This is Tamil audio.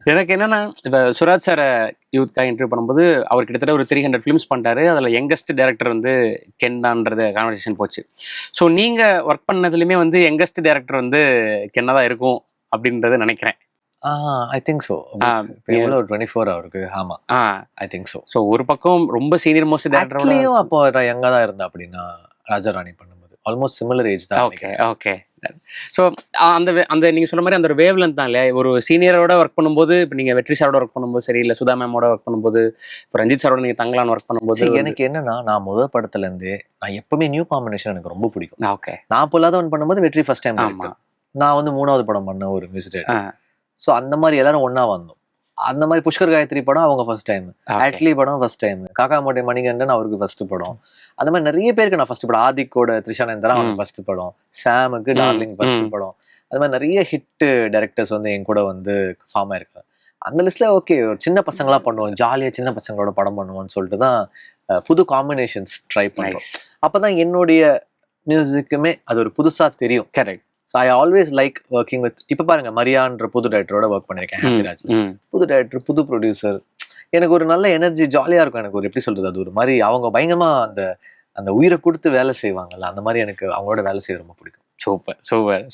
எனக்கு என்னன்னா, இப்ப சுராஜ் சார யூத்காக இன்டர்வியூ பண்ணும்போது, அவர் கிட்டத்தட்ட ஒரு 300 ஃபிலிம்ஸ் பண்ணிட்டாரு. அதுல யங்கஸ்ட் டைரக்டர் வந்து கென் தான்றது கான்வர்சேஷன் போச்சு. ஸோ நீங்க ஒர்க் பண்ணதுலயுமே வந்து யங்கஸ்ட் டைரக்டர் வந்து கென்னா தான் இருக்கும் அப்படின்றத நினைக்கிறேன். ஐ திங்க் ஸோ. ஆ, எவ்வளோ 24 அவருக்கு? ஆமா, ஆ. I think so. ஸோ ஒரு பக்கம் ரொம்ப சீனியர் மோஸ்ட் டைரக்டரோட ஆக்சுவலியும் அப்போ நான் யங்கா தான் இருந்தேன் அப்படின்னா, ராஜாராணி பண்ணும்போது ஆல்மோஸ்ட் சிமிலர் ஏஜ் தான். Okay, okay. ஸோ அந்த நீங்க சொன்ன மாதிரி அந்த ஒரு வேவ் லென்த் தான் இல்லையா? ஒரு சீனியரோட ஒர்க் பண்ணும்போது, இப்போ நீங்க வெற்றி சாரோட ஒர்க் பண்ணும்போது சரி, இல்ல சுதா மேமோட ஒர்க் பண்ணும்போது, இப்போ ரஞ்சித் சாரோட நீங்க தங்கலான் ஒர்க் பண்ணும்போது எனக்கு என்னன்னா, நான் முதல் படத்துல இருந்தே நான் எப்பவுமே நியூ காம்பினேஷன் எனக்கு ரொம்ப பிடிக்கும். ஓகே. நான் பொல்லாதவன் பண்ணும்போது வெற்றி ஃபர்ஸ்ட் டைம். ஆமா. நான் வந்து 3வது படம் பண்ண ஒரு மியூசிக் ஆ. டைரக்டர். ஸோ அந்த மாதிரி எல்லாரும் ஒண்ணா வந்தோம். அந்த மாதிரி புஷ்கர் காயத்ரி படம் அவங்க ஃபர்ஸ்ட் டைம், அட்லி படம் ஃபர்ஸ்ட் டைம், காக்கா மோட்டை மணிகண்டன் அவருக்கு ஃபர்ஸ்ட் படம். அந்த மாதிரி நிறைய பேருக்கு நான் ஃபர்ஸ்ட் படம், ஆதிக்கோட த்ரிஷானந்தரா அவனுக்கு ஃபர்ஸ்ட் படம், சாமுக்கு டார்லிங் ஃபர்ஸ்ட் படம். அது மாதிரி நிறைய ஹிட் டைரக்டர்ஸ் வந்து என் கூட வந்து ஃபார்ம் ஆயிருக்காங்க. அந்த லிஸ்ட்ல ஓகே, ஒரு சின்ன பசங்களா பண்ணுவோம், ஜாலியா சின்ன பசங்களோட படம் பண்ணுவோம்னு சொல்லிட்டு தான் புது காம்பினேஷன்ஸ் ட்ரை பண்ணுவோம். அப்பதான் என்னுடைய மியூசிக்குமே அது ஒரு புதுசா தெரியும். Correct. So I always like working with, இப்போ பாருங்க மரியான்ற புது டைரக்டரோட ஒர்க் பண்ணியிருக்கேன், ஹாப்பிராஜ். புது டைரக்டர், புது ப்ரொடியூசர், எனக்கு ஒரு நல்ல எனர்ஜி, ஜாலியா இருக்கும். எனக்கு ஒரு எப்படி சொல்றது, அது ஒரு மாதிரி அவங்க பயங்கரமா அந்த அந்த உயிரை கொடுத்து வேலை செய்வாங்கல்ல, அந்த மாதிரி எனக்கு அவங்களோட வேலை செய்ய ரொம்ப பிடிக்கும். Super, super.